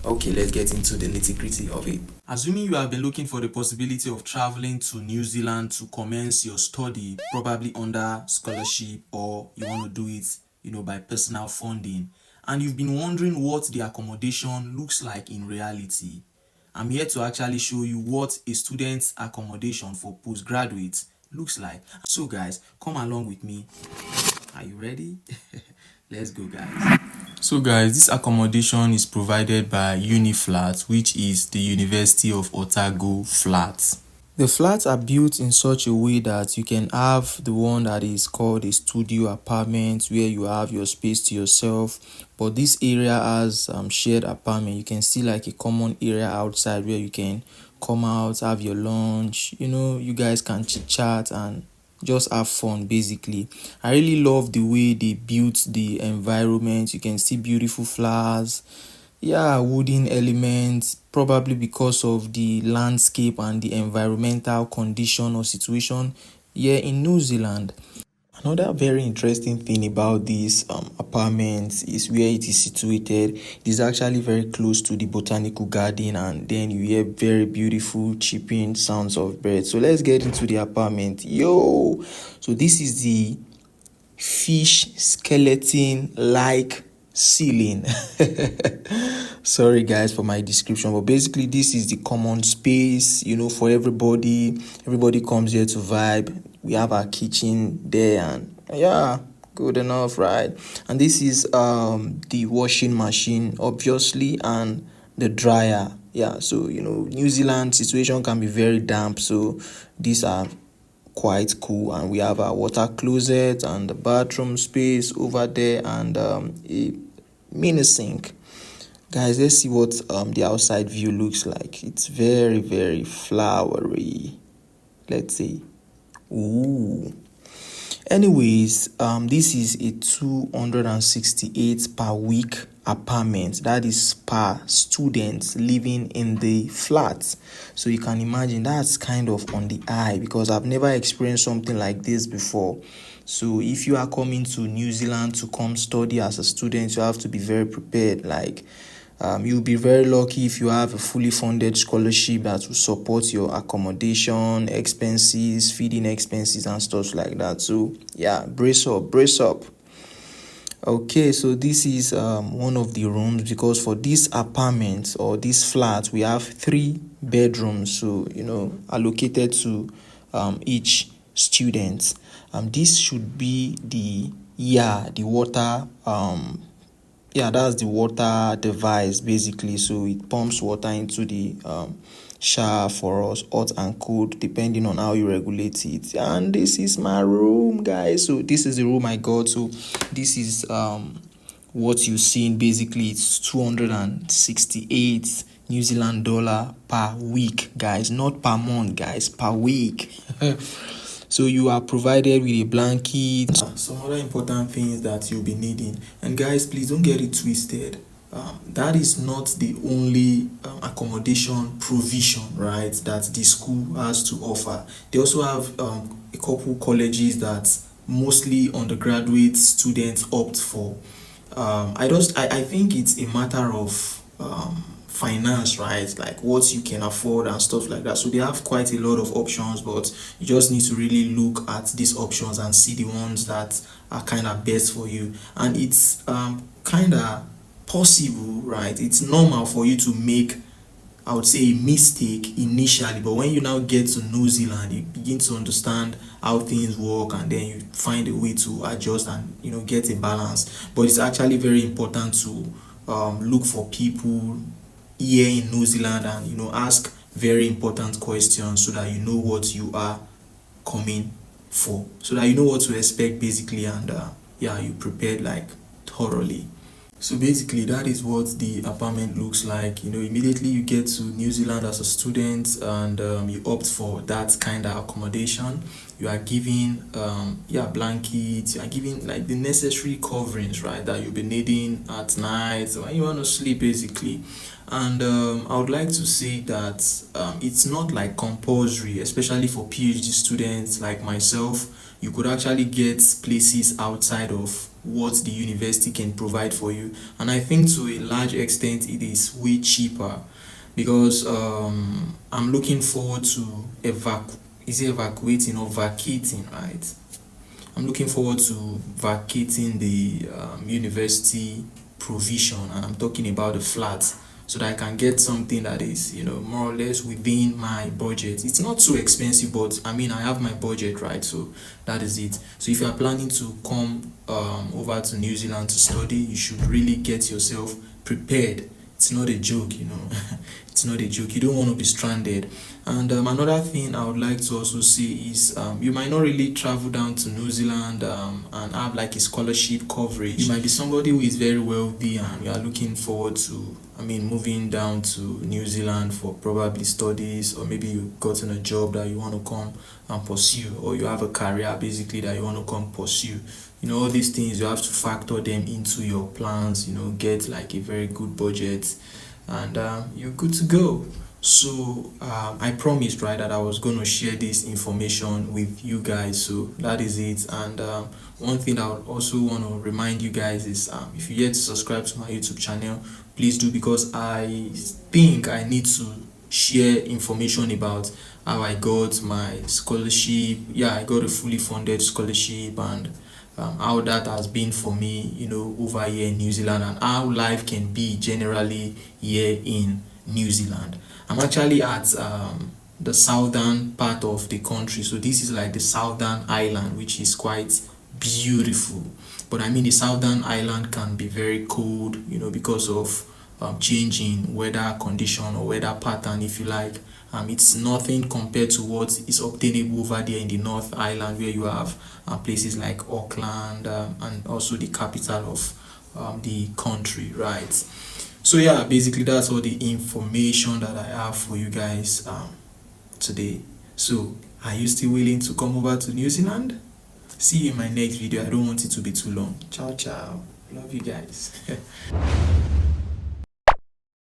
Okay, let's get into the nitty-gritty of it. Assuming you have been looking for the possibility of traveling to New Zealand to commence your study, probably under scholarship, or you want to do it, by personal funding, and you've been wondering what the accommodation looks like in reality, I'm here to actually show you what a student's accommodation for postgraduates looks like. So guys, come along with me. Are you ready? Let's go, guys. So guys, this accommodation is provided by Uniflat, which is the University of Otago Flats. The flats are built in such a way that you can have the one that is called a studio apartment where you have your space to yourself, but this area has shared apartment. You can see like a common area outside where you can come out, have your lunch, you guys can chit chat and just have fun. Basically, I really love the way they built the environment. You can see beautiful flowers, wooden elements, probably because of the landscape and the environmental condition or situation here in New Zealand. Another very interesting thing about this apartment is where it is situated. It is actually very close to the botanical garden, and then you hear very beautiful chirping sounds of birds. So let's get into the apartment. So this is the fish skeleton like ceiling. Sorry guys for my description, but basically this is the common space, for everybody. Everybody comes here to vibe. We have our kitchen there, and good enough, right? And this is the washing machine, obviously, and the dryer. So New Zealand situation can be very damp, so these are quite cool. And we have our water closet and the bathroom space over there, and a mini sink. Guys, let's see what the outside view looks like. It's very, very flowery. Let's see. Ooh. Anyways, this is a 268 per week apartment. That is per student living in the flat. So you can imagine that's kind of on the eye, because I've never experienced something like this before. So if you are coming to New Zealand to come study as a student, you have to be very prepared. You'll be very lucky if you have a fully funded scholarship that will support your accommodation expenses, feeding expenses, and stuff like that. So brace up. Okay, so this is one of the rooms, because for this apartment or this flat we have 3 bedrooms, so allocated to each student. This should be the water that's the water device basically. So it pumps water into the shower for us, hot and cold, depending on how you regulate it. And this is my room, guys. So this is the room I got. So this is what you've seen. Basically, it's 268 New Zealand dollar per week, guys. Not per month, guys, per week. So you are provided with a blanket, some other important things that you'll be needing. And guys, please don't get it twisted. That is not the only accommodation provision, right, that the school has to offer. They also have a couple colleges that mostly undergraduate students opt for. I think it's a matter of finance, right? Like what you can afford and stuff like that. So they have quite a lot of options, but you just need to really look at these options and see the ones that are kind of best for you. And it's kind of possible, right? It's normal for you to make, I would say, a mistake initially, but when you now get to New Zealand, you begin to understand how things work, and then you find a way to adjust and get a balance. But it's actually very important to look for people here in New Zealand and ask very important questions, so that you know what you are coming for, so that you know what to expect basically, and you prepared like thoroughly. So basically that is what the apartment looks like. Immediately you get to New Zealand as a student, and you opt for that kind of accommodation. You are given blankets, you are given like the necessary coverings, right, that you'll be needing at night when you want to sleep basically. And I would like to say that it's not like compulsory, especially for PhD students like myself. You could actually get places outside of what the university can provide for you. And I think to a large extent it is way cheaper, because I'm looking forward to evacuating or vacating, right? I'm looking forward to vacating the university provision, and I'm talking about the flat, so that I can get something that is, more or less within my budget. It's not too expensive, but I mean, I have my budget, right? So that is it. So if you are planning to come over to New Zealand to study, you should really get yourself prepared. It's not a joke, it's not a joke. You don't want to be stranded. And another thing I would like to also say is, you might not really travel down to New Zealand and have like a scholarship coverage. You might be somebody who is very wealthy and you are looking forward to, moving down to New Zealand for probably studies, or maybe you've gotten a job that you want to come and pursue, or you have a career basically that you want to come pursue. All these things, you have to factor them into your plans, get like a very good budget, and you're good to go. So I promised, right, that I was going to share this information with you guys. So that is it. And one thing I would also want to remind you guys is, if you yet to subscribe to my YouTube channel, please do, because I think I need to share information about how I got my scholarship. Yeah, I got a fully funded scholarship, and how that has been for me, over here in New Zealand, and how life can be generally here in New Zealand. I'm actually at the southern part of the country, so this is like the southern island, which is quite beautiful. But I mean, the southern island can be very cold, because of changing weather condition or weather pattern, if you like. It's nothing compared to what is obtainable over there in the North Island, where you have places like Auckland, and also the capital of the country, right? So yeah, basically that's all the information that I have for you guys today. So are you still willing to come over to New Zealand? See you in my next video. I don't want it to be too long. Ciao, ciao. Love you guys.